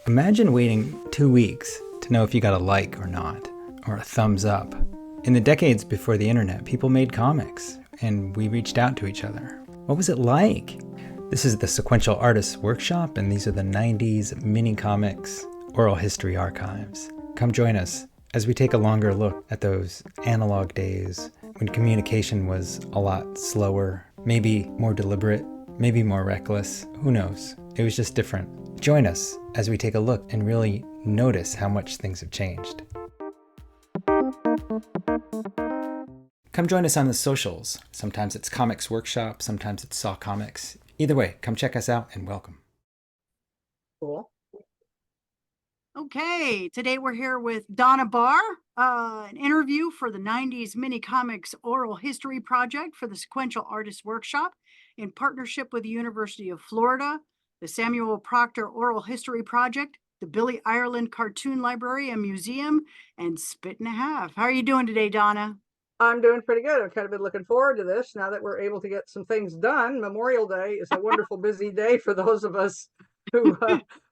Imagine waiting 2 weeks to know if you got a like or not, or a thumbs up. In the decades before the internet, people made comics, and we reached out to each other. What was it like? This is the Sequential Artists Workshop, and these are the 90s mini comics oral history archives. Come join us as we take a longer look at those analog days when communication was a lot slower, maybe more deliberate, maybe more reckless. Who knows? It was just different. Join us as we take a look and really notice how much things have changed. Come join us on the socials. Sometimes it's Comics Workshop, sometimes it's Saw Comics. Either way, come check us out and welcome. Cool. Okay, today we're here with Donna Barr, an interview for the 90s Mini Comics Oral History Project for the Sequential Artists Workshop in partnership with the University of Florida, the Samuel Proctor Oral History Project, the Billy Ireland Cartoon Library and Museum, and Spit and a Half. How are you doing today, Donna? I'm doing pretty good. I've kind of been looking forward to this now that we're able to get some things done. Memorial Day is a wonderful busy day for those of us who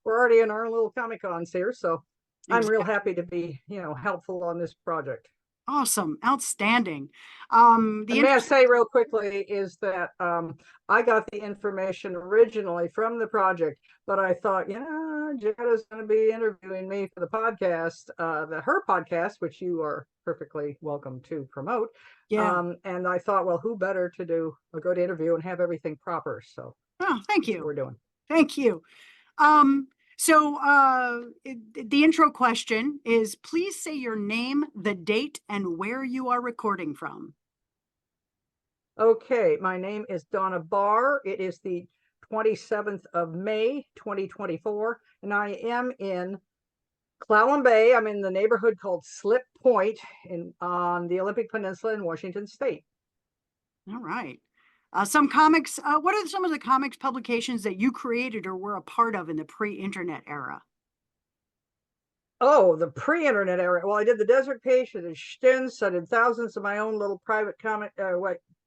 we're already in our little Comic Cons here. So I'm real happy to be, helpful on this project. Awesome. Outstanding. May I say real quickly is that I got the information originally from the project, but I thought, Jetta's going to be interviewing me for the podcast, her podcast, which you are perfectly welcome to promote. Yeah. And I thought, well, who better to do a good interview and have everything proper? So, thank you. That's what we're doing. Thank you. The intro question is, please say your name, the date, and where you are recording from. Okay, my name is Donna Barr. It is the 27th of May, 2024, and I am in Clallam Bay. I'm in the neighborhood called Slip Point on the Olympic Peninsula in Washington State. All right. Some comics, what are some of the comics publications that you created or were a part of in the pre-internet era? Oh, the pre-internet era. Well, I did the Desert Peach and Stinz. I did thousands of my own little private comic,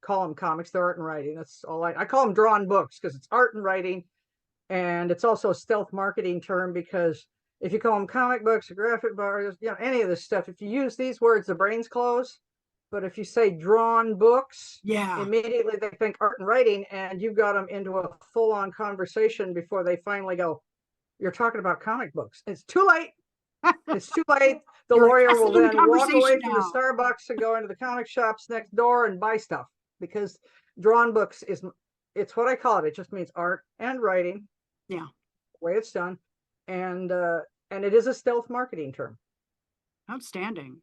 call them comics, they're art and writing. That's all I call them drawn books because it's art and writing. And it's also a stealth marketing term because if you call them comic books or graphic bars, any of this stuff, if you use these words, the brains close. But if you say drawn books, immediately they think art and writing, and you've got them into a full-on conversation before they finally go, you're talking about comic books. It's too late. It's too late. The lawyer will then walk away from the Starbucks and go into the comic shops next door and buy stuff, because drawn books it's what I call it. It just means art and writing. Yeah. The way it's done. And it is a stealth marketing term. Outstanding.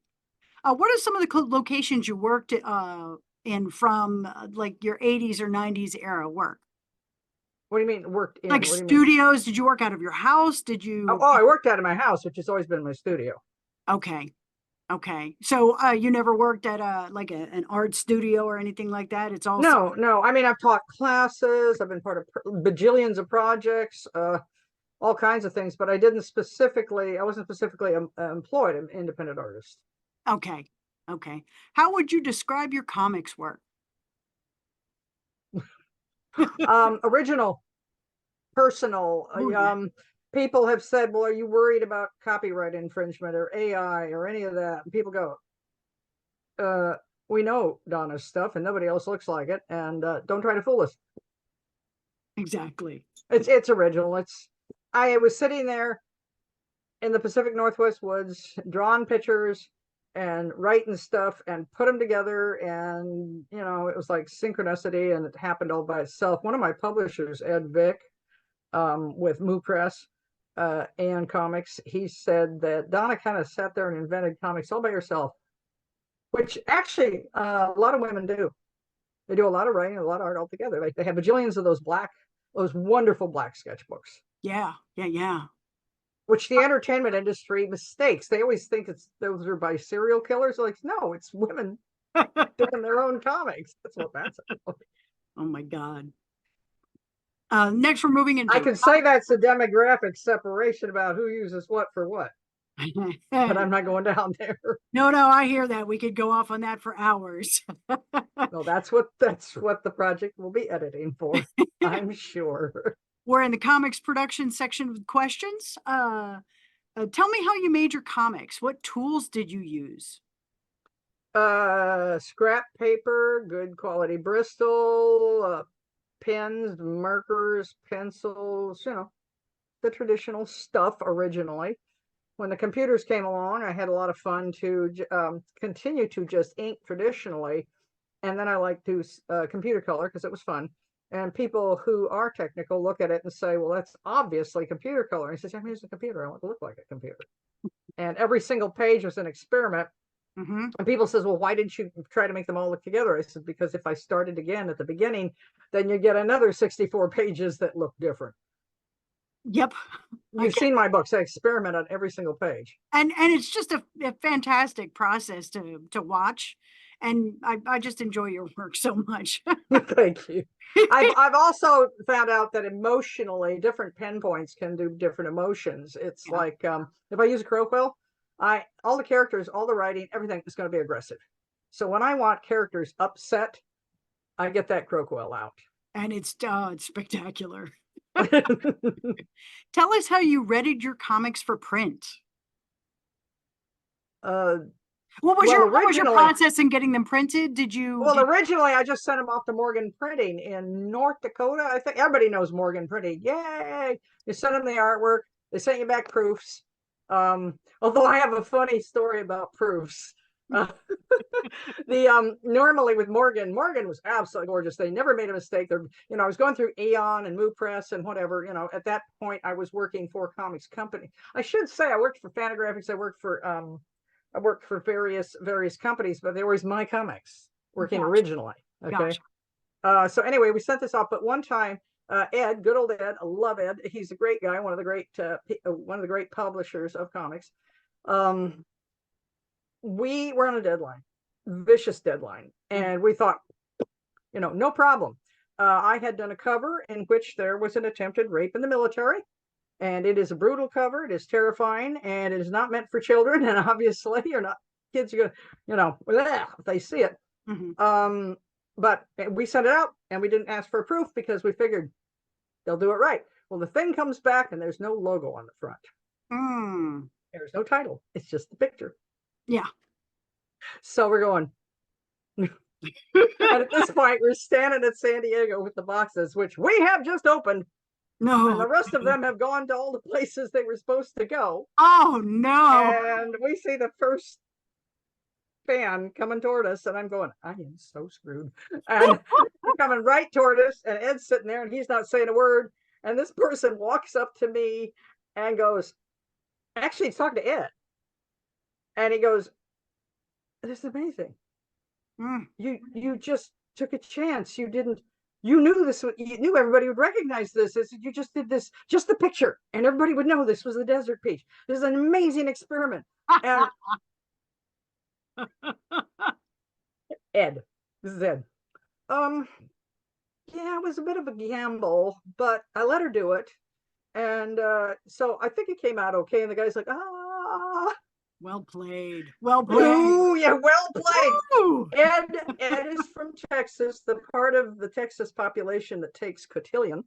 What are some of the locations you worked in from like your 80s or 90s era work? What do you mean worked in? Like studios? Did you work out of your house? Did you? Oh, I worked out of my house, which has always been my studio. Okay. So you never worked at an art studio or anything like that? It's also no. I mean, I've taught classes. I've been part of bajillions of projects, all kinds of things. But I wasn't specifically employed. I'm an independent artist. Okay. How would you describe your comics work? Original, personal. People have said, well, are you worried about copyright infringement or AI or any of that? And people go, we know Donna's stuff and nobody else looks like it, and don't try to fool us. Exactly. It's original. I was sitting there in the Pacific Northwest woods, drawing pictures and writing stuff and put them together, and it was like synchronicity, and it happened all by itself. One of my publishers, Ed Vick, with Moo Press and Comics, he said that Donna kind of sat there and invented comics all by herself, which actually a lot of women do. They do a lot of writing, a lot of art all together. Like they have bajillions of those wonderful black sketchbooks. Yeah. Which the entertainment industry mistakes. They always think those are by serial killers. Like, no, it's women doing their own comics. That's what that's about. Oh my God. Next, we're moving into. I can say that's a demographic separation about who uses what for what, but I'm not going down there. No, I hear that. We could go off on that for hours. No, that's what the project will be editing for. I'm sure. We're in the comics production section with questions. Tell me how you made your comics. What tools did you use? Scrap paper, good quality Bristol, pens, markers, pencils, the traditional stuff originally. When the computers came along, I had a lot of fun to continue to just ink traditionally. And then I like to computer color because it was fun. And people who are technical look at it and say, well, that's obviously computer color. And he says, I'm using a computer. I want to look like a computer. And every single page was an experiment. Mm-hmm. And people says, well, why didn't you try to make them all look together? I said, because if I started again at the beginning, then you get another 64 pages that look different. Yep. You've seen my books. I experiment on every single page. And it's just a fantastic process to watch. And I just enjoy your work so much. Thank you. I've also found out that emotionally different pen points can do different emotions. It's like if I use a crow quill, all the characters, all the writing, everything is going to be aggressive. So when I want characters upset, I get that crow quill out. And it's spectacular. Tell us how you readied your comics for print. What was your process in getting them printed? Did you? Well, originally I just sent them off to Morgan Printing in North Dakota. I think everybody knows Morgan Printing. Yay! You send them the artwork. They sent you back proofs. Although I have a funny story about proofs. Normally with Morgan was absolutely gorgeous. They never made a mistake. I was going through Aeon and Moo Press and whatever. At that point I was working for a comics company. I should say I worked for Fantagraphics. I worked for various companies, but they were always my comics working originally. Okay. Gotcha. So anyway, we sent this off, but one time, Ed, good old Ed, I love Ed. He's a great guy, one of the great publishers of comics. We were on a deadline, vicious deadline, and we thought, no problem. I had done a cover in which there was an attempted rape in the military. And it is a brutal cover. It is terrifying, and it is not meant for children. And obviously, kids are going to, if they see it. Mm-hmm. But we sent it out, and we didn't ask for proof because we figured they'll do it right. Well, the thing comes back, and there's no logo on the front. Mm. There's no title. It's just the picture. Yeah. So we're going. And at this point, we're standing at San Diego with the boxes, which we have just opened. No. And the rest of them have gone to all the places they were supposed to go. Oh, no. And we see the first fan coming toward us, and I'm going, I am so screwed. And coming right toward us, and Ed's sitting there, and he's not saying a word. And this person walks up to me and goes, actually, he's talking to Ed. And he goes, this is amazing. Mm. You just took a chance. You knew everybody would recognize this. You just did this, just the picture, and everybody would know this was the Desert Peach. This is an amazing experiment. And Ed, this is Ed. Yeah, it was a bit of a gamble, but I let her do it. And so I think it came out okay. And the guy's like, well played. Well played. Ooh, yeah, well played. Ooh. Ed is from Texas, the part of the Texas population that takes cotillion.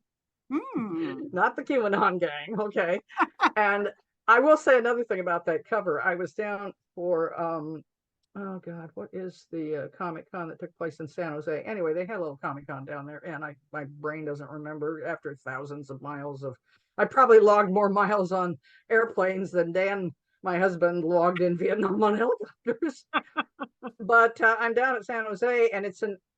Not the QAnon gang, okay. And I will say another thing about that cover. I was down for oh God, what is the Comic Con that took place in San Jose? Anyway, they had a little Comic Con down there, and my brain doesn't remember after thousands of miles of. I probably logged more miles on airplanes than Dan, my husband, logged in Vietnam on helicopters. But I'm down at San Jose, and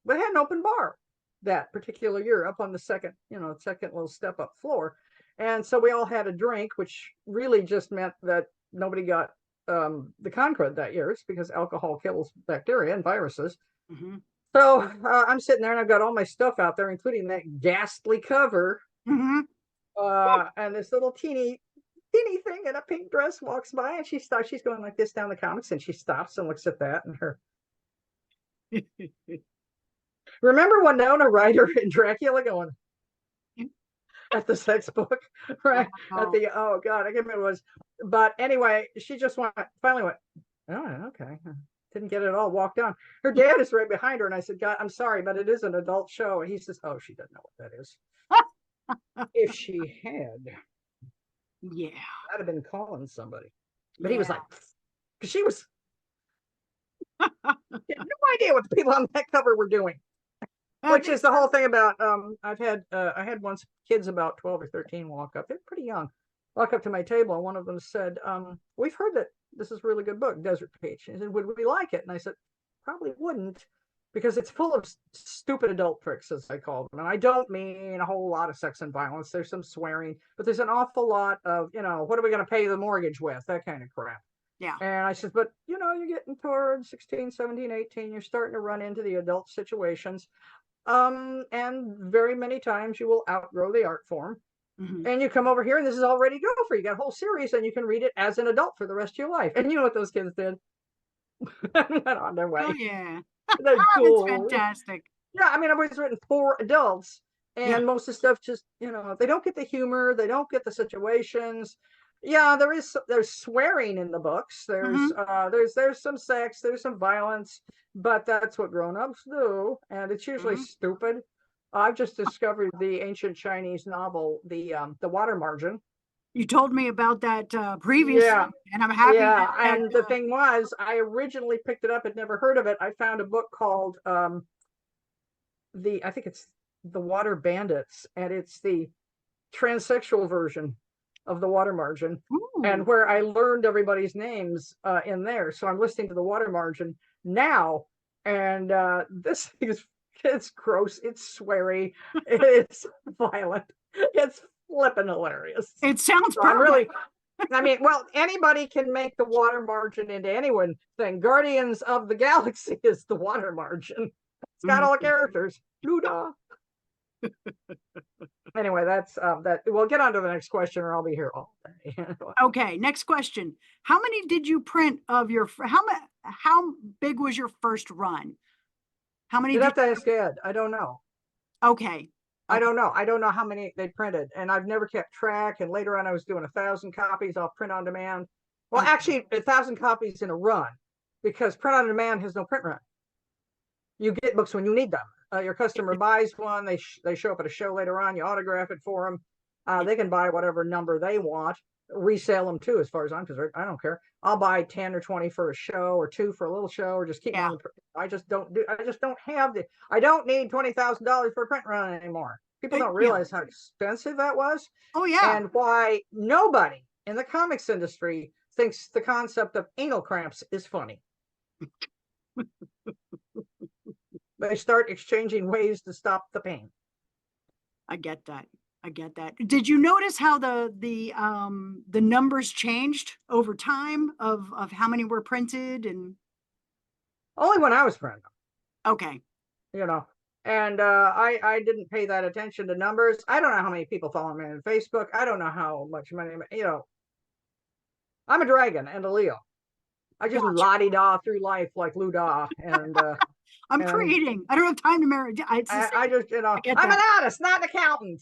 we had an open bar that particular year up on the second little step up floor. And so we all had a drink, which really just meant that nobody got the concrete that year. It's because alcohol kills bacteria and viruses. Mm-hmm. So I'm sitting there, and I've got all my stuff out there, including that ghastly cover. Mm-hmm. And this little teeny thing in a pink dress walks by, and she's going like this down the comics, and she stops and looks at that, and her. Remember Winona Ryder in Dracula going at the sex book, right? At the oh God, I can't remember what it was. But anyway, she just finally went, oh, okay. Didn't get it at all, walked on. Her dad is right behind her, and I said, God, I'm sorry, but it is an adult show. And he says, oh, she doesn't know what that is. If she had, Yeah. I'd have been calling somebody. But he Yeah. was like, because she was, he had no idea what the people on that cover were doing. Which is the whole thing about I had once kids about 12 or 13 walk up, they're pretty young, walk up to my table, and one of them said, we've heard that this is a really good book, Desert Peach. And he said, would we like it? And I said, probably wouldn't, because it's full of stupid adult tricks, as I call them. And I don't mean a whole lot of sex and violence. There's some swearing, but there's an awful lot of, what are we going to pay the mortgage with? That kind of crap. Yeah. And I said, but you're getting towards 16, 17, 18, you're starting to run into the adult situations. And very many times you will outgrow the art form. Mhm. And you come over here and this is all ready to go for you. You got a whole series and you can read it as an adult for the rest of your life. And you know what those kids did? Went on their way. Oh yeah. They're That's cool. fantastic. Yeah, I mean, I've always written for adults, and Yeah. most of the stuff just, they don't get the humor, they don't get the situations. Yeah, there's swearing in the books. There's some sex, there's some violence, but that's what grown-ups do, and it's usually stupid. I've just discovered the ancient Chinese novel, the Water Margin. You told me about that previously, Yeah. and I'm happy Yeah, that and the thing was, I originally picked it up, had never heard of it. I found a book called I think it's The Water Bandits, and it's the transsexual version of The Water Margin, and where I learned everybody's names in there. So I'm listening to The Water Margin now, and this is, it's gross, it's sweary, it's violent, it's flippin' hilarious. it sounds So I'm perfect. really, I mean, well, anybody can make The Water Margin into anyone thing. Guardians of the Galaxy is The Water Margin. It's got all the characters. Luda. Anyway, that's that. We'll get on to the next question, or I'll be here all day. Okay, next question. How many did you print of your how big was your first run? How many You'd did have to ask Ed. I don't know. Okay. I don't know. I don't know how many they printed, and I've never kept track. And later on, I was doing 1,000 copies off print on demand. Well, actually, 1,000 copies in a run, because print on demand has no print run. You get books when you need them. Your customer buys one, they show up at a show later on, you autograph it for them. They can buy whatever number they want, resell them too, as far as I'm concerned. I don't care. I'll buy 10 or 20 for a show, or 2 for a little show, or just keep them. I just don't have I don't need $20,000 for a print run anymore. People don't realize how expensive that was. Oh yeah. And why nobody in the comics industry thinks the concept of anal cramps is funny. They start exchanging ways to stop the pain. I get that. Did you notice how the numbers changed over time of how many were printed? And only when I was printing them. Okay. And I didn't pay that attention to numbers. I don't know how many people follow me on Facebook. I don't know how much money, I'm a dragon and a Leo. I just la-di-da through life like Luda, and I'm creating. I don't have time to marry. I just, I'm an artist, not an accountant.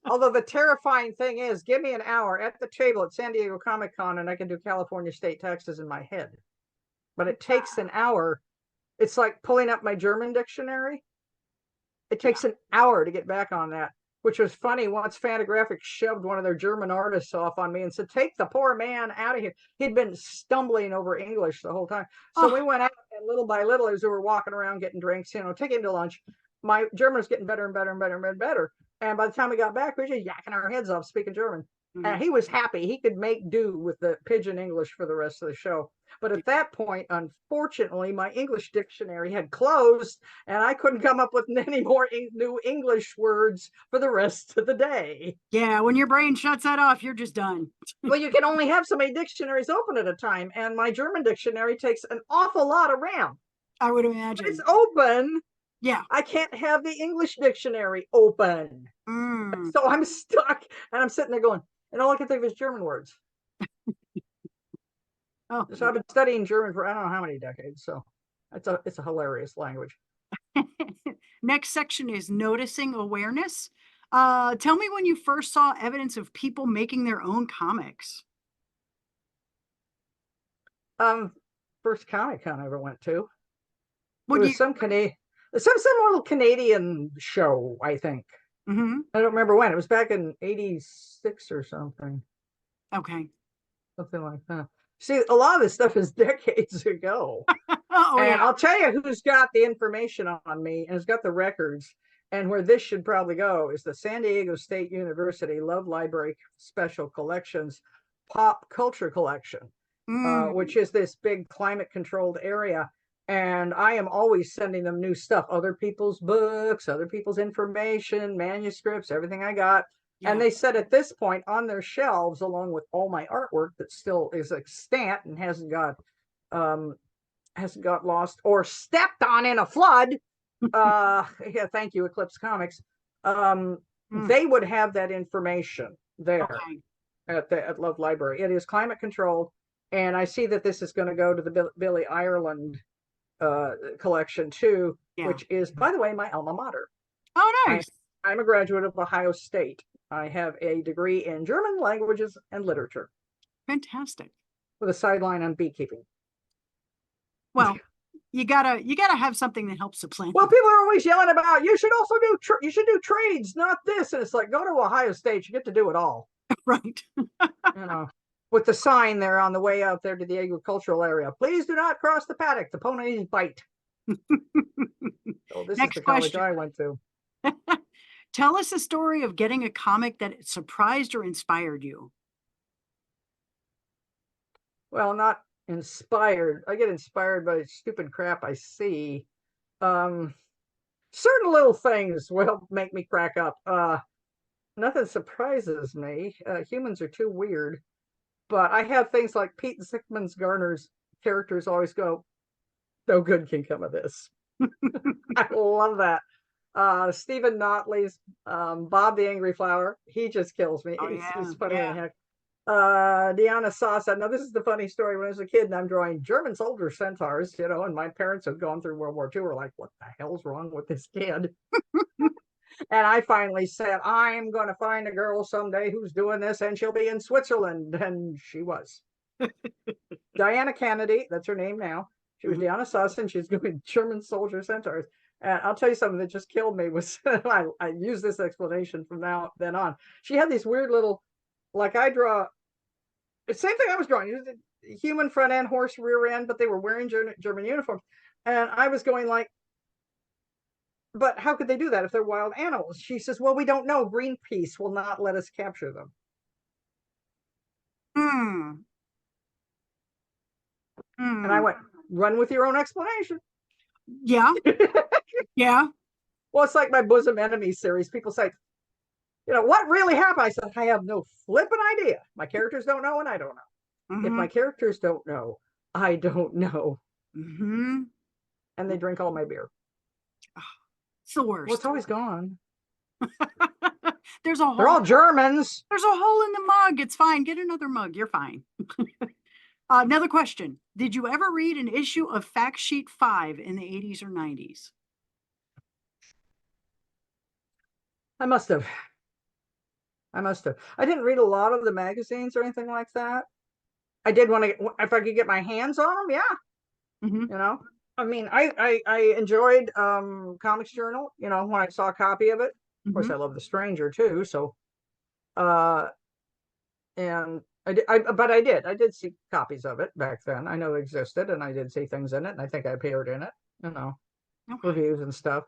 Although the terrifying thing is, give me an hour at the table at San Diego Comic-Con and I can do California state taxes in my head. But it takes an hour. It's like pulling up my German dictionary. It takes an hour to get back on that, which was funny. Once Fantagraphics shoved one of their German artists off on me and said, take the poor man out of here. He'd been stumbling over English the whole time. So we went out, and little by little, as we were walking around getting drinks, take him to lunch. My German was getting better and better and better and better. And by the time we got back, we were just yakking our heads off speaking German. And he was happy. He could make do with the pidgin English for the rest of the show. But at that point, unfortunately, my English dictionary had closed and I couldn't come up with any more new English words for the rest of the day. Yeah, when your brain shuts that off, you're just done. Well, you can only have so many dictionaries open at a time. And my German dictionary takes an awful lot of RAM. I would imagine. But it's open. Yeah. I can't have the English dictionary open. So I'm stuck and I'm sitting there going, and all I can think of is German words. So I've been studying German for I don't know how many decades. So it's a hilarious language. Next section is noticing awareness. Tell me when you first saw evidence of people making their own comics. First Comic-Con I ever went to. What it was some little Canadian show, I think. Mm-hmm. I don't remember when. It was back in 86 or something. Okay. Something like that. See, a lot of this stuff is decades ago. Oh And yeah. I'll tell you who's got the information on me and has got the records. And where this should probably go is the San Diego State University Love Library Special Collections Pop Culture Collection, Mm. which is this big climate controlled area. And I am always sending them new stuff, other people's books, other people's information, manuscripts, everything I got. And Yeah. they said at this point on their shelves, along with all my artwork that still is extant and um, hasn't got lost or stepped on in a flood. Yeah, thank you, Eclipse Comics. Mm. They would have that information there Okay. at Love Library. It is climate controlled, and I see that this is going to go to the Billy Ireland collection too, Yeah. which is, by the way, my alma mater. Oh, I, nice. I'm a graduate of Ohio State. I have a degree in German languages and literature Fantastic. with a sideline on beekeeping. Well, you gotta have something that helps supplant. Well, people are always yelling about you should also you should do trades, not this, and it's like go to Ohio State, you get to do it all. Right. You know, with the sign there on the way out there to the agricultural area. Please do not cross the paddock. The ponies bite. Oh, this is Next the college question. I went to. Tell us a story of getting a comic that surprised or inspired you. Well, not inspired. I get inspired by stupid crap I see. Um, certain little things will make me crack up. Nothing surprises me. Humans are too weird. But I have things like Pete Zickman's Garner's characters always go, no good can come of this. I love that. Stephen Notley's Bob the Angry Flower, he just kills me. Oh He's yeah. funny Yeah. in heck. Deanna Sasa. Now, this is the funny story. When I was a kid and I'm drawing German soldier centaurs, and my parents had gone through World War II, were like, what the hell's wrong with this kid? And I finally said, I'm going to find a girl someday who's doing this and she'll be in Switzerland. And she was. Diana Kennedy, that's her name now. She was Deanna Suss, she's doing German soldier centaurs. And I'll tell you something that just killed me was I use this explanation from then on. She had these weird little, like I draw, the same thing I was drawing, human front end, horse rear end, but they were wearing German uniforms. And I was going like, but how could they do that if they're wild animals? She says, well, we don't know. Greenpeace will not let us capture them. Hmm. And I went, run with your own explanation. Yeah. Yeah. Well, it's like my Bosom Enemy series. People say, what really happened? I said, I have no flipping idea. My characters don't know, and I don't know. If my characters don't know, I don't know. Mm-hmm. And they drink all my beer. It's the worst. Well, it's always gone. There's a hole. They're all Germans. There's a hole in the mug. It's fine. Get another mug. You're fine. Another question. Did you ever read an issue of Fact Sheet 5 in the 80s or 90s? I must have. I didn't read a lot of the magazines or anything like that. I did want to, if I could get my hands on them, yeah. Mm-hmm. I mean, I enjoyed Comics Journal, when I saw a copy of it. Of course, I love The Stranger too. So, and I did see copies of it back then. I know it existed, and I did see things in it, and I think I appeared in it, okay. Reviews and stuff.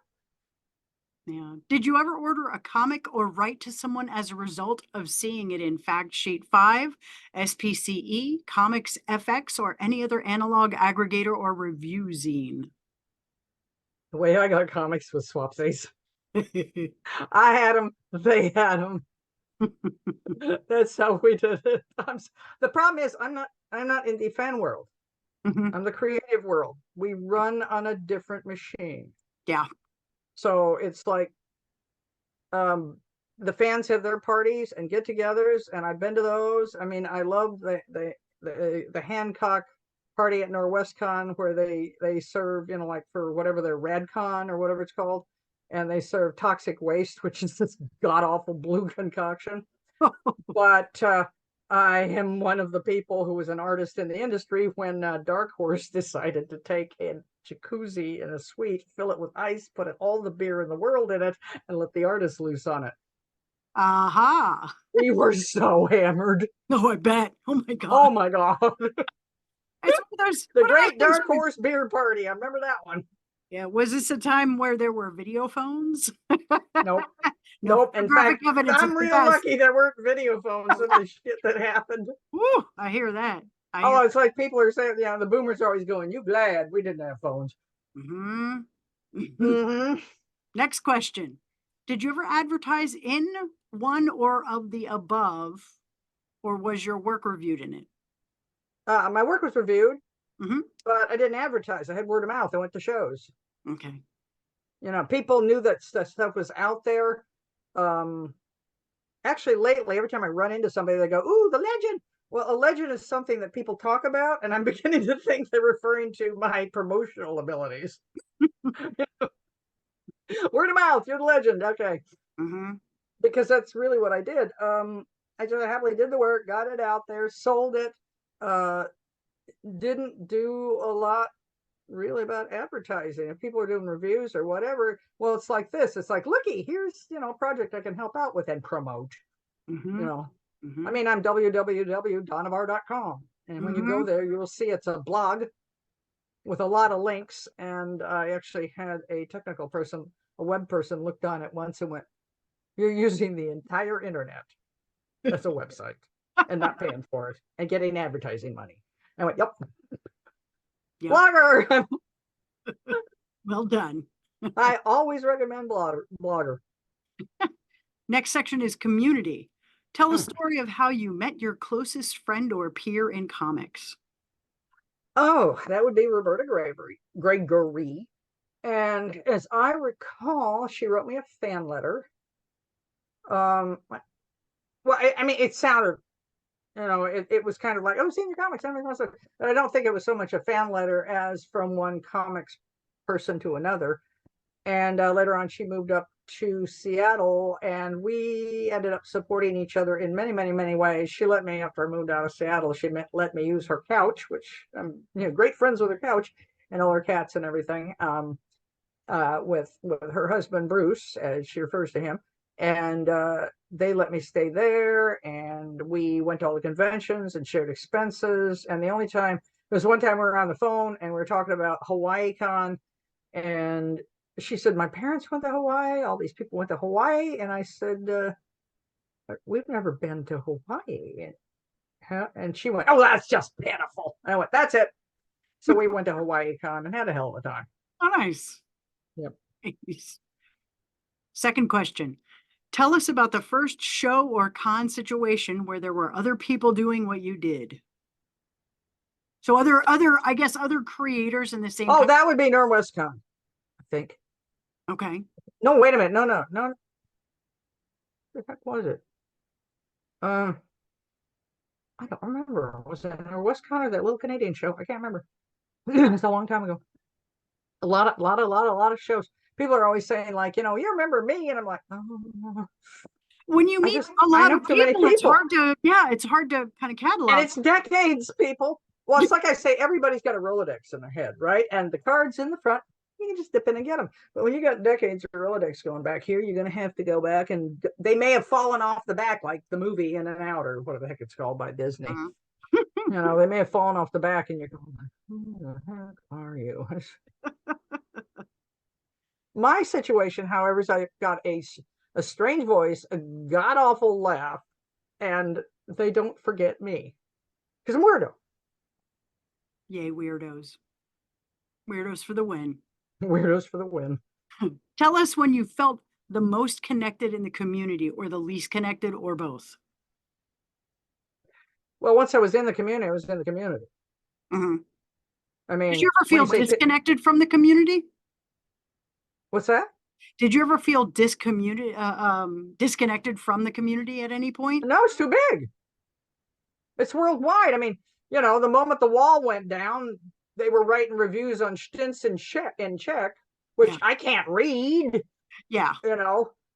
Yeah. Did you ever order a comic or write to someone as a result of seeing it in Fact Sheet 5, SPCE, Comics FX, or any other analog aggregator or review zine? The way I got comics was Swapsies. I had them. They had them. That's how we did it. The problem is I'm not in the fan world. I'm the creative world. We run on a different machine. Yeah. So it's like the fans have their parties and get-togethers, and I've been to those. I mean, I love the Hancock party at NorwestCon where they serve, like for whatever their RadCon or whatever it's called, and they serve toxic waste, which is this god-awful blue concoction. But I am one of the people who was an artist in the industry when Dark Horse decided to take a jacuzzi in a suite, fill it with ice, put all the beer in the world in it, and let the artist loose on it. Aha. We were so hammered. Oh, I bet. Oh my Oh God. my God. It's one of those. The What about Great those Dark Horse Beer Party. I remember that one. Yeah. Was this a time where there were video phones? Nope. No, Nope. In photographic fact, evidence is I'm the real best. lucky there weren't video phones in the shit that happened. Woo, I hear that. Oh, it's like people are saying, the boomers are always going, you glad we didn't have phones. Mhm. Mm-hmm. Next question. Did you ever advertise in one or of the above, or was your work reviewed in it? My work was reviewed, Mhm. but I didn't advertise. I had word of mouth. I went to shows. Okay. People knew that stuff was out there. Actually, lately, every time I run into somebody, they go, "Ooh, the legend." Well, a legend is something that people talk about, and I'm beginning to think they're referring to my promotional abilities. Word of mouth, you're the legend. Okay. Mhm. Because that's really what I did. I just happily did the work, got it out there, sold it. Uh, didn't do a lot really about advertising. If people are doing reviews or whatever, well, it's like this. It's like, looky, here's a project I can help out with and promote. Mhm. I Mhm. mean, I'm www.donnabarr.com, and when you go Mhm. there, you will see it's a blog with a lot of links. And I actually had a technical person, a web person, looked on it once and went, "You're using the entire internet as a website and not paying for it and getting advertising money." I went, "Yep, Yep. blogger." Well done. I always recommend blogger. Next section is community. Tell a Hmm. story of how you met your closest friend or peer in comics. Oh, that would be Roberta Gregory. And as I recall, she wrote me a fan letter. Well, I mean, it sounded, it was kind of like, "Oh, senior comics." But I don't think it was so much a fan letter as from one comics person to another. And later on, she moved up to Seattle, and we ended up supporting each other in many, many, many ways. She let me, after I moved out of Seattle, let me use her couch, which I'm great friends with her couch and all her cats and everything. With her husband Bruce, as she refers to him, and they let me stay there, and we went to all the conventions and shared expenses. And the only time there was one time we were on the phone and we were talking about Hawaii Con, and she said, "My parents went to Hawaii. All these people went to Hawaii." And I said, "We've never been to Hawaii." And she went, "Oh, that's just pitiful." And I went, "That's it." So we went to Hawaii Con and had a hell of a time. Oh, nice. Yep. Nice. Second question. Tell us about the first show or con situation where there were other people doing what you did. So I guess other creators in the same Oh, that would be NorwestCon, I think. Okay. No, wait a minute. No. What the heck was it? I don't remember. Was it NorwestCon or that little Canadian show? I can't remember. It's a long time ago. A lot of shows. People are always saying, like, you remember me, and I'm like, oh, When you meet a I lot know of too many people, it's people, hard to it's hard to kind of and catalog. it's decades, people. Well, it's like I say, everybody's got a Rolodex in their head, right? And the cards in the front, you can just dip in and get them. But when you got decades of Rolodex going back here, you're going to have to go back, and they may have fallen off the back, like the movie In and Out, or whatever the heck it's called by Disney. They may have fallen off the back, and you're going, "Who the heck are you?" My situation, however, is I got a strange voice, a god awful laugh, and they don't forget me because I'm weirdo. Yay, weirdos. Weirdos for the win. Weirdos for the win. Tell us when you felt the most connected in the community or the least connected or both. Well, once I was in the community, I was in the community. Mhm. I Did mean, you ever feel disconnected from the community? what's that? Did you ever feel disconnected from the community at any point? No, it's too big. It's worldwide. I mean, the moment the wall went down, they were writing reviews on Stinz in Czech, which Yeah. I can't read. Yeah.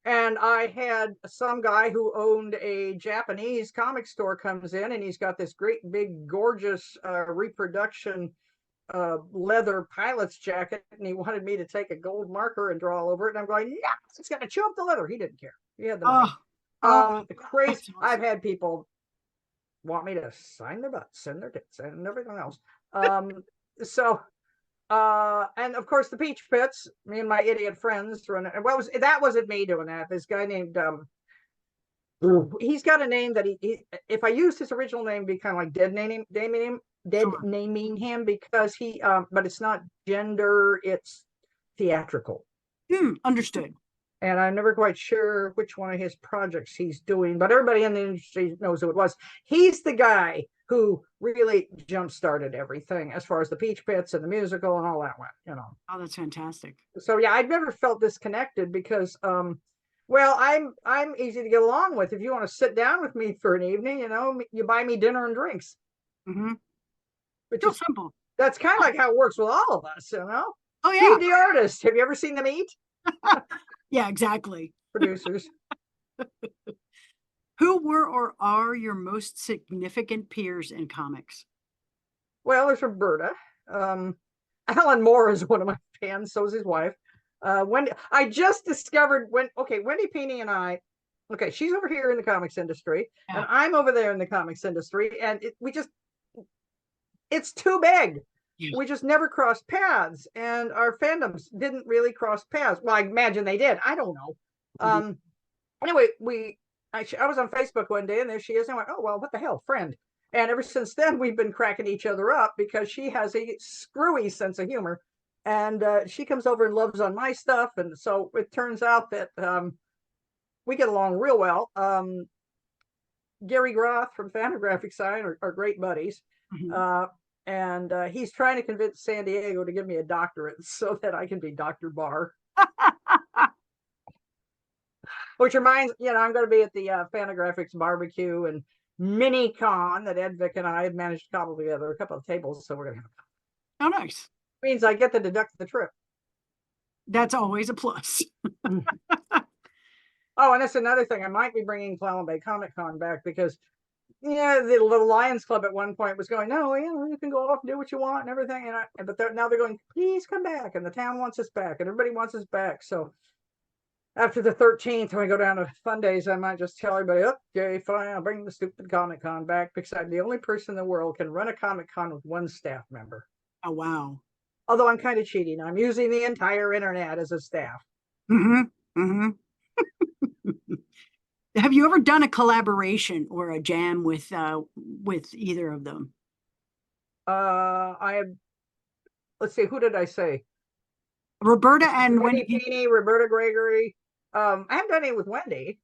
And I had some guy who owned a Japanese comic store comes in, and he's got this great big gorgeous reproduction leather pilot's jacket, and he wanted me to take a gold marker and draw all over it. And I'm going, yes, it's gonna chew up the leather. He didn't care. He had the money. Crazy. Awesome. I've had people want me to sign their butts and their tits and everything else. So and of course the Peach Pits, me and my idiot friends run it. Well, that wasn't me doing that. This guy named he's got a name that he if I used his original name, it'd be kind of like naming him because he but it's not gender, it's theatrical. Understood. And I'm never quite sure which one of his projects he's doing, but everybody in the industry knows who it was. He's the guy who really jump-started everything as far as the Peach Pits and the musical and all that went, you know. Oh, that's fantastic. So yeah, I've never felt disconnected because well, I'm easy to get along with. If you want to sit down with me for an evening, you know, you buy me dinner and drinks. Which Real is simple. That's kind of like how it works with all of us, you know. Oh yeah. Feed the artist. Have you ever seen them eat? Yeah, exactly. Producers. Who were or are your most significant peers in comics? Well, there's Roberta. Alan Moore is one of my fans. So is his wife. Wendy. I just discovered Wendy Peeney and I. Okay, she's over here in the comics industry, and I'm over there in the comics industry, and it's too big. Yeah. We just never crossed paths, and our fandoms didn't really cross paths. Well, I imagine they did. I don't know. Anyway, I was on Facebook one day, and there she is. And I went, oh, well, what the hell, friend. And ever since then, we've been cracking each other up because she has a screwy sense of humor. And she comes over and loves on my stuff. And so it turns out that we get along real well. Gary Groth from Fantagraphic Sign are great buddies. And he's trying to convince San Diego to give me a doctorate so that I can be Dr. Barr. Which reminds, I'm going to be at the Fantagraphics barbecue and mini con that Ed Vick and I have managed to cobble together a couple of tables. So we're going to have. Oh, nice. Means I get to deduct the trip. That's always a plus. Oh, and that's another thing. I might be bringing Clallam Bay Comic Con back because, the little Lions Club at one point was going, no, you can go off and do what you want and everything. But now they're going, please come back. And the town wants us back and everybody wants us back. So after the 13th, when we go down to Fun Days, I might just tell everybody, okay, fine, I'll bring the stupid Comic Con back because I'm the only person in the world can run a Comic Con with one staff member. Oh, wow. Although I'm kind of cheating. I'm using the entire internet as a staff. Have you ever done a collaboration or a jam with either of them? I have. Let's see, who did I say? Roberta and Wendy Peeney, Roberta Gregory. I haven't done any with Wendy.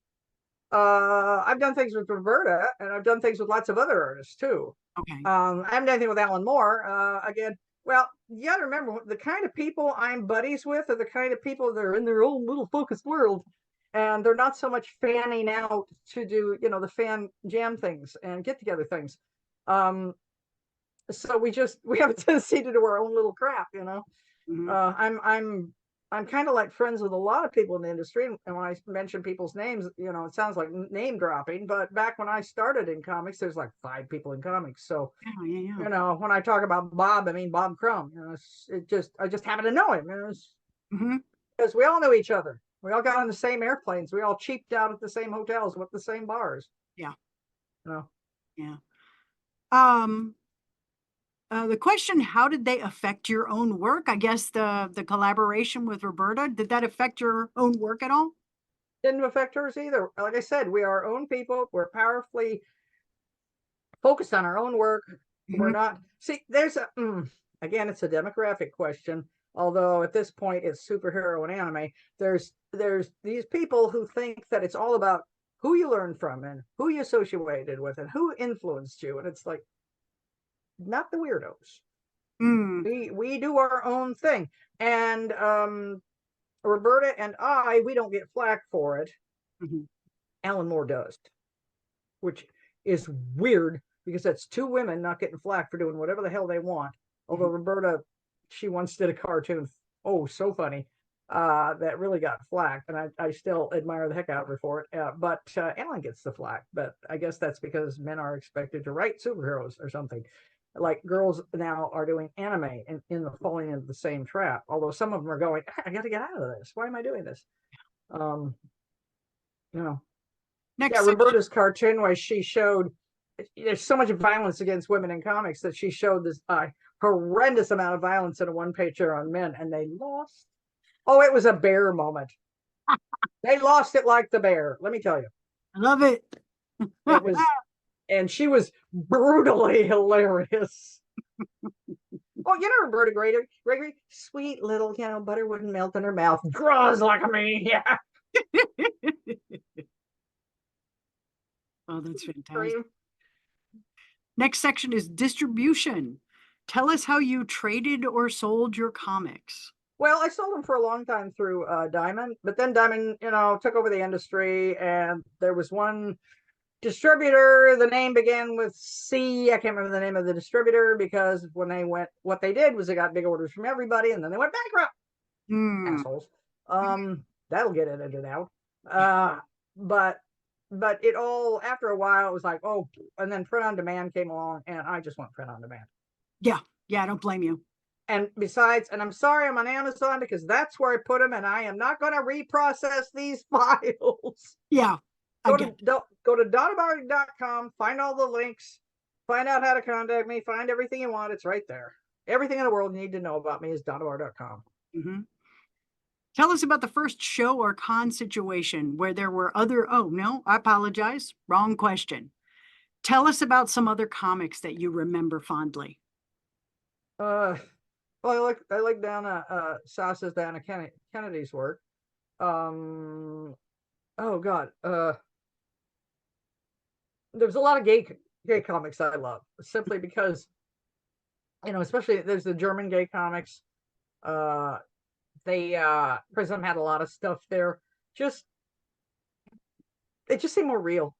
I've done things with Roberta, and I've done things with lots of other artists too. Okay. I haven't done anything with Alan Moore. Again, well, you got to remember the kind of people I'm buddies with are the kind of people that are in their own little focused world. And they're not so much fanning out to do, the fan jam things and get together things. So we have a tendency to do our own little crap, I'm kind of like friends with a lot of people in the industry. And when I mention people's names, it sounds like name dropping, but back when I started in comics, there's like 5 people in comics. So, when I talk about Bob, I mean, Bob Crumb, I just happen to know him, because we all know each other. We all got on the same airplanes. We all cheaped out at the same hotels with the same bars. Yeah. Yeah. The question, how did they affect your own work? I guess the collaboration with Roberta, did that affect your own work at all? Didn't affect hers either. Like I said, we are our own people. We're powerfully focused on our own work. We're not. See, there's again, it's a demographic question. Although at this point it's superhero and anime, there's these people who think that it's all about who you learn from and who you associated with and who influenced you. And it's like, not the weirdos. We do our own thing. And Roberta and we don't get flack for it. Alan Moore does, which is weird because that's 2 women not getting flack for doing whatever the hell they want. Although Roberta, she once did a cartoon. Oh, so funny. that really got flack, and I still admire the heck out of her for it. But Ellen gets the flack, but I guess that's because men are expected to write superheroes or something. Like girls now are doing anime and in the falling into the same trap. Although some of them are going, I got to get out of this. Why am I doing this? Um, you know, yeah. Next section. Roberta's cartoon where she showed there's so much violence against women in comics that she showed this horrendous amount of violence in a one-pager on men, and they lost. Oh, it was a bear moment. They lost it like the bear. Let me tell you, I love it. it was, and she was brutally hilarious. Oh, you know Roberta Gregory, sweet little, butter wouldn't melt in her mouth, draws like a maniac. Oh, that's fantastic. Next section is distribution. Tell us how you traded or sold your comics. Well, I sold them for a long time through Diamond, but then Diamond, took over the industry, and there was one distributor. The name began with C. I can't remember the name of the distributor because when they went, what they did was they got big orders from everybody, and then they went bankrupt. Assholes. That'll get edited out. But it all, after a while, it was like, oh, and then print on demand came along, and I just went print on demand. Yeah, I don't blame you. And besides, and I'm sorry, I'm on Amazon because that's where I put them, and I am not going to reprocess these files. Yeah. Go to donnabarr.com, find all the links, find out how to contact me, find everything you want. It's right there. Everything in the world you need to know about me is donnabarr.com. Mm-hmm. Tell us about the first show or con situation where there were oh, no, I apologize. Wrong question. Tell us about some other comics that you remember fondly. Well, I like Donna Sassa's Donna Kennedy's work. Oh God. There's a lot of gay comics I love simply because, especially there's the German gay comics. Prism had a lot of stuff there. They just seem more real.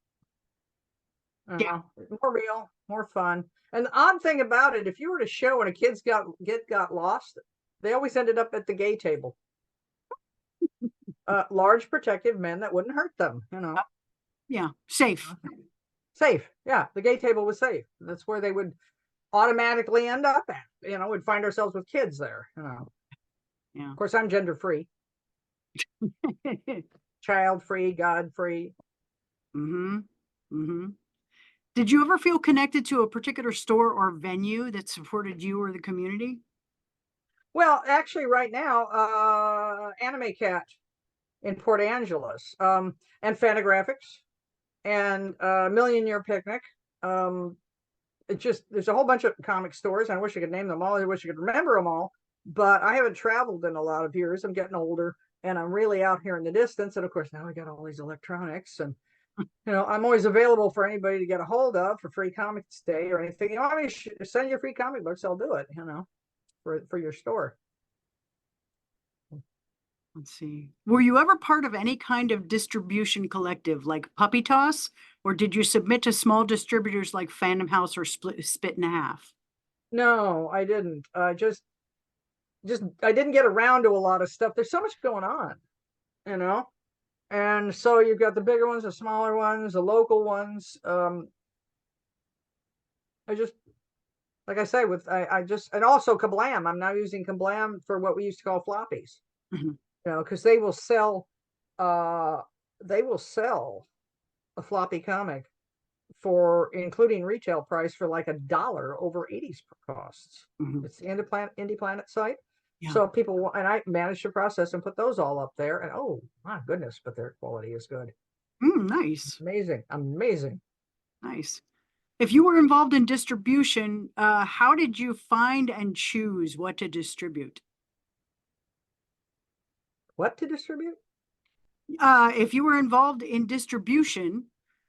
Yeah. More real, more fun. And the odd thing about it, if you were to show and a kid's got lost, they always ended up at the gay table. Large protective men that wouldn't hurt them, Yeah, safe. Safe. Yeah, the gay table was safe. That's where they would automatically end up at. We'd find ourselves with kids there, Yeah. Of course, I'm gender free. Child free, God free. Mm-hmm. Mm-hmm. Did you ever feel connected to a particular store or venue that supported you or the community? Well, actually, right now, Anime Cat in Port Angeles, and Fantagraphics, and Million Year Picnic. There's a whole bunch of comic stores. I wish I could name them all. I wish I could remember them all, but I haven't traveled in a lot of years. I'm getting older, and I'm really out here in the distance. And of course, now I got all these electronics, and I'm always available for anybody to get a hold of for Free Comics Day or anything. I mean, send you free comic books, I'll do it. For your store. Let's see. Were you ever part of any kind of distribution collective like Puppy Toss, or did you submit to small distributors like Phantom House or Spit in Half? No, I didn't. I didn't get around to a lot of stuff. There's so much going on, and so you've got the bigger ones, the smaller ones, the local ones. Like I say, and also Kablam. I'm now using Kablam for what we used to call floppies. Mm-hmm. Because they will sell a floppy comic for, including retail price, for like $1 over 80s costs. Mm-hmm. It's the Indie Planet site. Yeah. So people, and I managed to process and put those all up there, and oh my goodness, but their quality is good. Nice. Amazing. Nice. If you were involved in distribution, how did you find and choose what to distribute? What to distribute? If you were involved in distribution,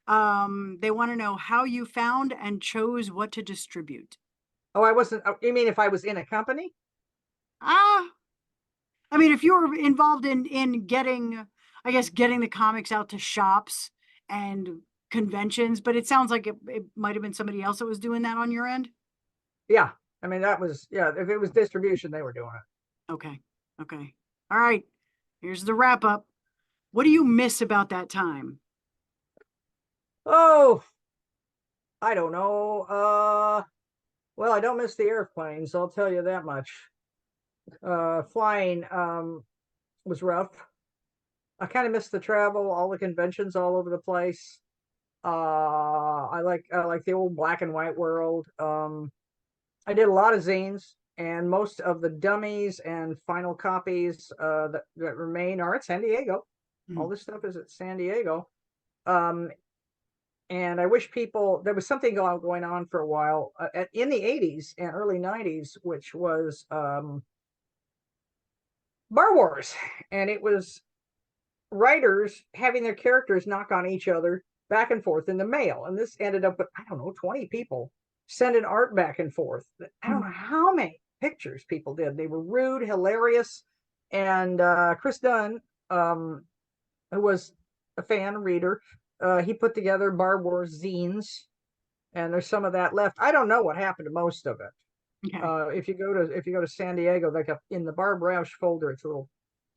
they want to know how you found and chose what to distribute. Oh, I wasn't. You mean if I was in a company? I mean, if you were involved in getting the comics out to shops and conventions, but it sounds like it might have been somebody else that was doing that on your end. Yeah. I mean, if it was distribution, they were doing it. Okay. All right. Here's the wrap up. What do you miss about that time? Oh, I don't know. Well, I don't miss the airplanes, I'll tell you that much. Flying was rough. I kind of miss the travel, all the conventions all over the place. I like the old black and white world. I did a lot of zines, and most of the dummies and final copies that remain are at San Diego. All this stuff is at San Diego. And I wish people, there was something going on for a while in the 80s and early 90s, which was Bar Wars. And it was writers having their characters knock on each other back and forth in the mail. And this ended up with, I don't know, 20 people sending art back and forth. I don't know how many pictures people did. They were rude, hilarious. And Chris Dunn, who was a fan, reader, he put together Bar Wars zines, and there's some of that left. I don't know what happened to most of it. Okay. If you go to San Diego, like in the Barb Roush folder, it's a little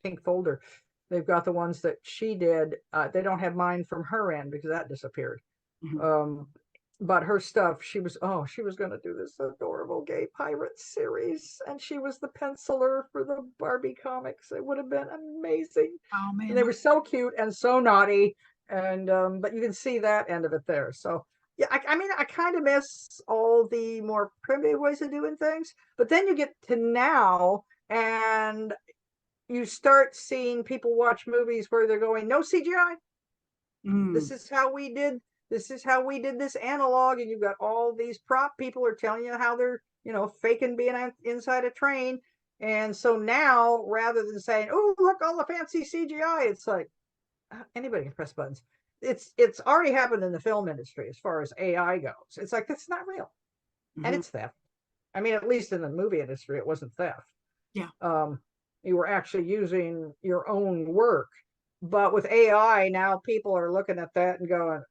pink folder. They've got the ones that she did. They don't have mine from her end because that disappeared. But her stuff, she was going to do this adorable gay pirate series, and she was the penciler for the Barbie comics. It would have been amazing. Oh man. And they were so cute and so naughty, and but you can see that end of it there. So yeah, I mean, I kind of miss all the more primitive ways of doing things, but then you get to now, and you start seeing people watch movies where they're going, no CGI. This is how we did this analog. And you've got all these prop people are telling you how they're, faking being inside a train. And so now, rather than saying, oh, look, all the fancy CGI, it's like anybody can press buttons. It's already happened in the film industry as far as AI goes. It's like, that's not real. And it's theft. I mean, at least in the movie industry, it wasn't theft. Yeah. You were actually using your own work. But with AI, now people are looking at that and going,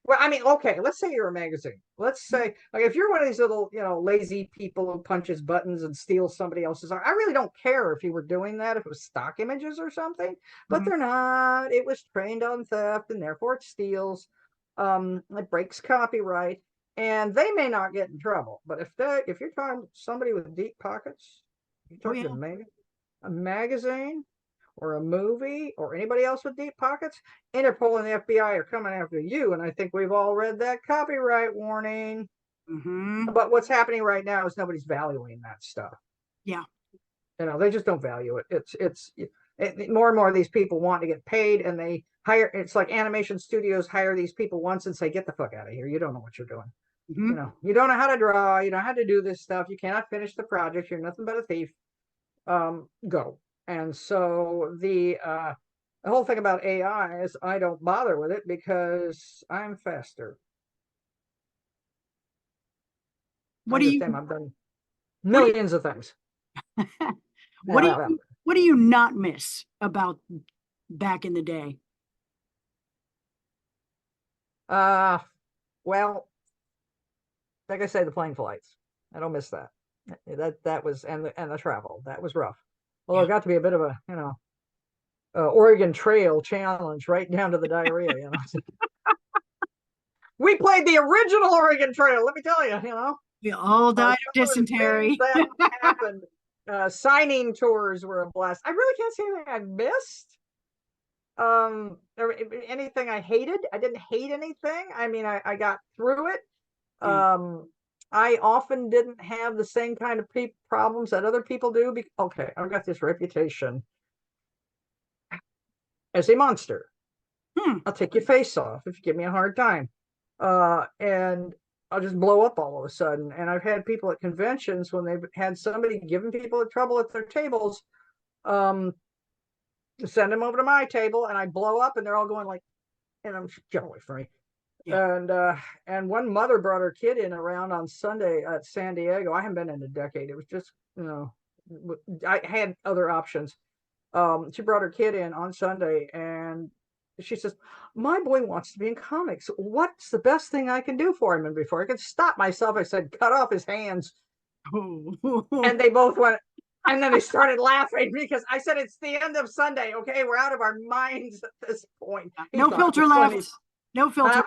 well, I mean, okay, let's say you're a magazine. Let's say, like, if you're one of these little, lazy people who punches buttons and steals somebody else's art, I really don't care if you were doing that, if it was stock images or something, but they're not. It was trained on theft, and therefore it steals. It breaks copyright, and they may not get in trouble. But if you're talking somebody with deep pockets, you're talking a magazine or a movie or anybody else with deep pockets, Interpol and the FBI are coming after you. And I think we've all read that copyright warning. But what's happening right now is nobody's valuing that stuff. Yeah. They just don't value it. It's more and more of these people want to get paid, and they hire, it's like animation studios hire these people once and say, get the fuck out of here. You don't know what you're doing. You don't know how to draw. You don't know how to do this stuff. You cannot finish the project. You're nothing but a thief. Go. And so the whole thing about AI is I don't bother with it because I'm faster. What do you? I've done millions of things. What do you not miss about back in the day? Well, like I say, the plane flights. I don't miss that. That was, and the travel. That was rough. Well, it got to be a bit of a, Oregon Trail challenge right down to the diarrhea, We played the original Oregon Trail, let me tell you, We all died of dysentery. That happened. Signing tours were a blast. I really can't say anything I missed. Anything I hated. I didn't hate anything. I mean, I got through it. I often didn't have the same kind of problems that other people do. Okay, I've got this reputation as a monster. I'll take your face off if you give me a hard time. And I'll just blow up all of a sudden. And I've had people at conventions when they've had somebody giving people trouble at their tables, send them over to my table, and I blow up, and they're all going like, and I'm get away from me. And one mother brought her kid in around on Sunday at San Diego. I haven't been in a decade. It was just, I had other options. She brought her kid in on Sunday, and she says, my boy wants to be in comics. What's the best thing I can do for him? And before I could stop myself, I said, cut off his hands. And they both went, And then they started laughing because I said, it's the end of Sunday. Okay, we're out of our minds at this point. He No thought it filter was funny. left. No filter.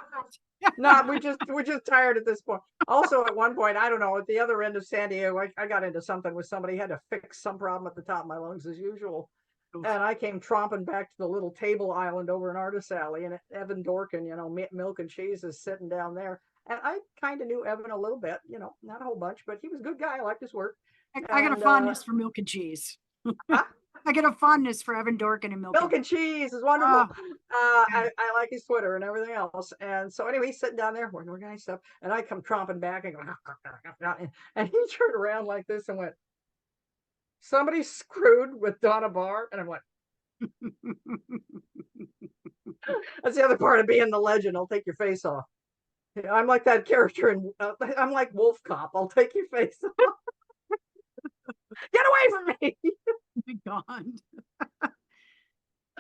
No, we're just tired at this point. Also, at one point, I don't know, at the other end of San Diego, I got into something with somebody, had to fix some problem at the top of my lungs as usual. Oof. And I came tromping back to the little table island over in Artist Alley, and Evan Dorkin, milk and cheese is sitting down there. And I kind of knew Evan a little bit, not a whole bunch, but he was a good guy. I liked his work. I got a fondness for milk and cheese. Huh? I get a fondness for Evan Dorkin and milk and cheese is wonderful. Oh. I like his Twitter and everything else. And so anyway, he's sitting down there working organized stuff, and I come tromping back and go, and he turned around like this and went, "Somebody screwed with Donna Barr," and I'm like, that's the other part of being the legend. I'll take your face off. I'm like that character, and I'm like Wolf Cop. I'll take your face off. Get away from me! Oh my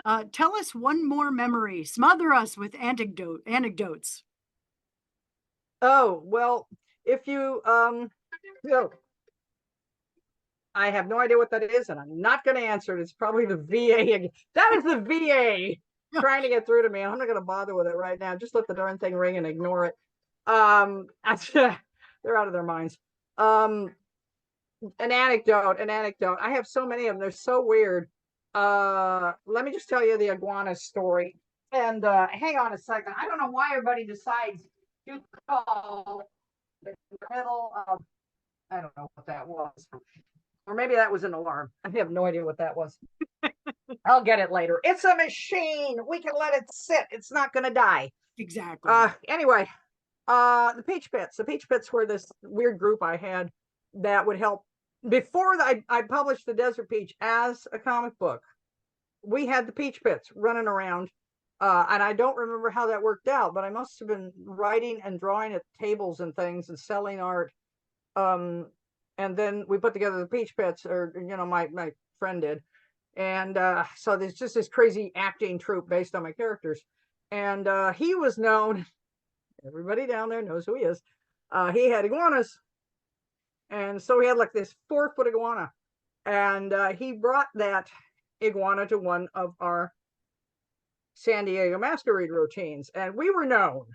God. Tell us one more memory. Smother us with anecdotes. Oh, well, if you I have no idea what that is, and I'm not going to answer it. It's probably the VA. That is the VA trying to get through to me. I'm not going to bother with it right now. Just let the darn thing ring and ignore it. They're out of their minds. An anecdote. I have so many of them. They're so weird. Let me just tell you the iguana story. And hang on a second. I don't know why everybody decides to call the middle of, I don't know what that was. Or maybe that was an alarm. I have no idea what that was. I'll get it later. It's a machine. We can let it sit. It's not going to die. Exactly. Anyway, the Peach Pits. The Peach Pits were this weird group I had that would help. Before I published the Desert Peach as a comic book, we had the Peach Pits running around. And I don't remember how that worked out, but I must have been writing and drawing at tables and things and selling art. And then we put together the Peach Pits, or my friend did. And so there's just this crazy acting troupe based on my characters. And he was known, everybody down there knows who he is. He had iguanas. And so he had like this 4-foot iguana. And he brought that iguana to one of our San Diego masquerade routines. And we were known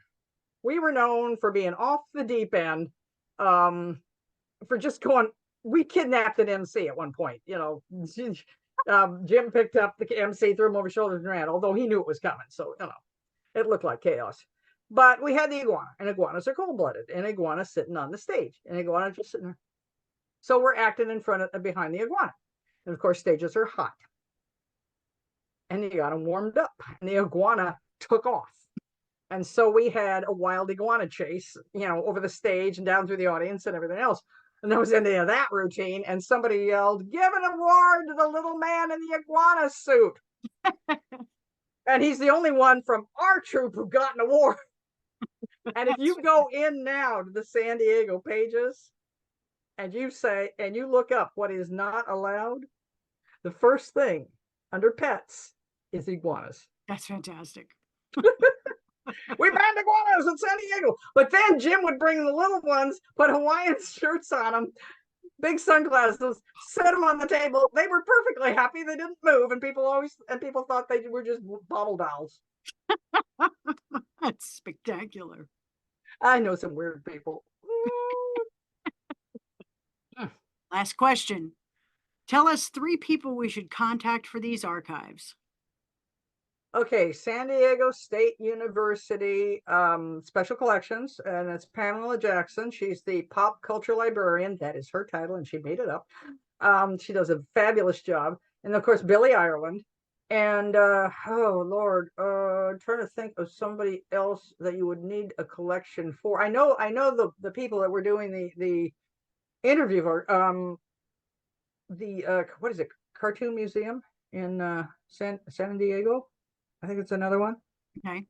for being off the deep end, for just going, we kidnapped an MC at one point. Jim picked up the MC, threw him over his shoulders and ran, although he knew it was coming. So, it looked like chaos. But we had the iguana, and iguanas are cold-blooded, and iguana sitting on the stage, and iguana just sitting there. So we're acting in front of, behind the iguana. And of course, stages are hot. And the iguana warmed up, and the iguana took off. And so we had a wild iguana chase, over the stage and down through the audience and everything else. And that was the end of that routine. And somebody yelled, "Give an award to the little man in the iguana suit." And he's the only one from our troupe who got an award. And if you go in now to the San Diego pages and you look up what is not allowed, the first thing under pets is iguanas. That's fantastic. We banned iguanas in San Diego. But then Jim would bring the little ones, put Hawaiian shirts on them, big sunglasses, set them on the table. They were perfectly happy. They didn't move, and people thought they were just bauble dolls. That's spectacular. I know some weird people. Last question. Tell us 3 people we should contact for these archives. Okay, San Diego State University Special Collections, and it's Pamela Jackson. She's the pop culture librarian. That is her title, and she made it up. She does a fabulous job. And of course, Billy Ireland. And oh Lord, I'm trying to think of somebody else that you would need a collection for. I know the people that were doing the interview for what is it, Cartoon Museum in San Diego. I think it's another one. Okay.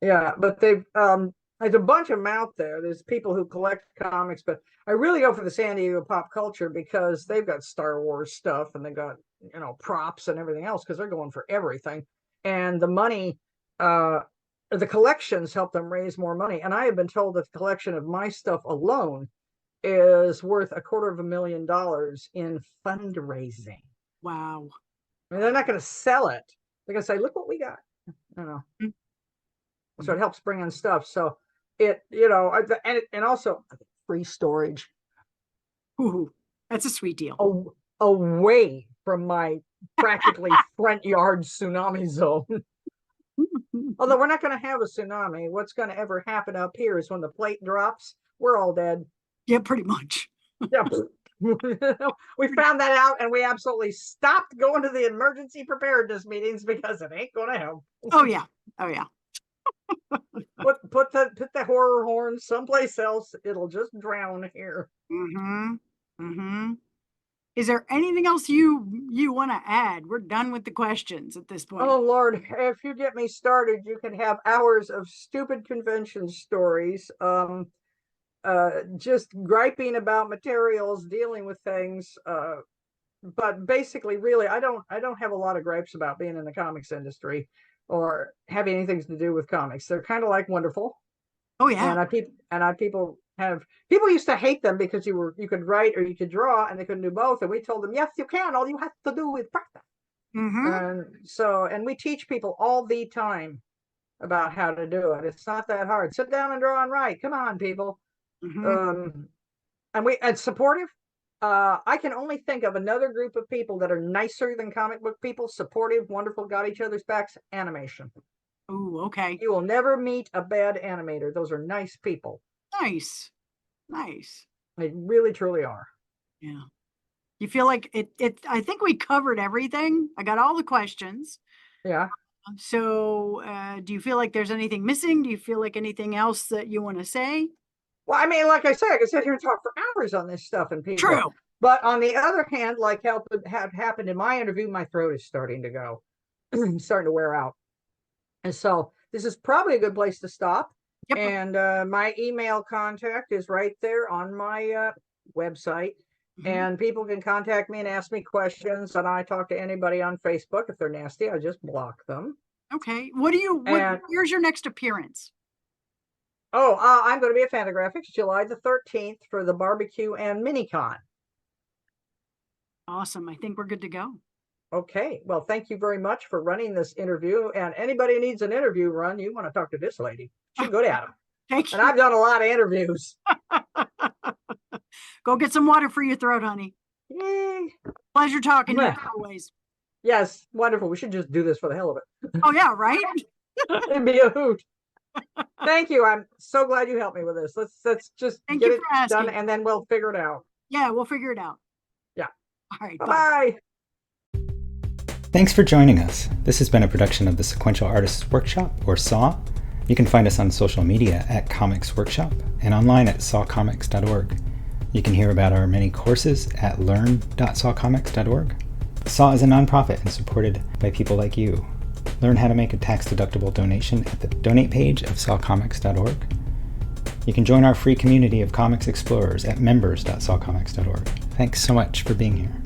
Yeah, but they've there's a bunch of them out there. There's people who collect comics, but I really go for the San Diego pop culture because they've got Star Wars stuff and they got props and everything else because they're going for everything. And the money, the collections help them raise more money. And I have been told that the collection of my stuff alone is worth $250,000 in fundraising. Wow. I mean, they're not going to sell it. They're going to say, look what we got. You know. Mm-hmm. So it helps bring in stuff. So it, you know, and also free storage. Ooh, that's a sweet deal. Away from my practically front yard tsunami zone. Although we're not going to have a tsunami. What's going to ever happen up here is when the plate drops, we're all dead. Yeah, pretty much. Yeah. We found that out and we absolutely stopped going to the emergency preparedness meetings because it ain't going to help. Oh yeah. Oh yeah. Put the horror horn someplace else. It'll just drown here. Mm-hmm. Mm-hmm. Is there anything else you want to add? We're done with the questions at this point. Oh Lord, if you get me started, you can have hours of stupid convention stories. Just griping about materials, dealing with things. But basically, really, I don't have a lot of gripes about being in the comics industry or having anything to do with comics. They're kind of like wonderful. Oh yeah. And people used to hate them because you could write or you could draw and they couldn't do both. And we told them, yes, you can. All you have to do is practice. Mm-hmm. And we teach people all the time about how to do it. It's not that hard. Sit down and draw and write. Come on, people. Mm-hmm. And supportive. I can only think of another group of people that are nicer than comic book people, supportive, wonderful, got each other's backs. Animation. Ooh, okay. You will never meet a bad animator. Those are nice people. Nice. They really, truly are. Yeah. You feel like it I think we covered everything. I got all the questions. Yeah. So do you feel like there's anything missing? Do you feel like anything else that you want to say? Well, I mean, like I said, I could sit here and talk for hours on this stuff and people. True. But on the other hand, like had happened in my interview, my throat is starting to go, starting to wear out. And so this is probably a good place to stop. Yep. And my email contact is right there on my website. Mm-hmm. And people can contact me and ask me questions. And I talk to anybody on Facebook. If they're nasty, I just block them. Okay. Where's your next appearance? I'm going to be at Fantagraphics July the 13th for the barbecue and minicon. Awesome. I think we're good to go. Okay. Well, thank you very much for running this interview. And anybody who needs an interview run, you want to talk to this lady. She's good at them. Thank you. And I've done a lot of interviews. Go get some water for your throat, honey. Yay. Pleasure talking to you always. Yes. Wonderful. We should just do this for the hell of it. Oh, yeah. Right? It'd be a hoot. Thank you. I'm so glad you helped me with this. Let's just get it done and then we'll figure it out. Yeah, we'll figure it out. Yeah. All right. Bye. Thanks for joining us. This has been a production of the Sequential Artists Workshop, or SAW. You can find us on social media at Comics Workshop and online at sawcomics.org. You can hear about our many courses at learn.sawcomics.org. SAW is a nonprofit and supported by people like you. Learn how to make a tax-deductible donation at the donate page of sawcomics.org. You can join our free community of comics explorers at members.sawcomics.org. Thanks so much for being here.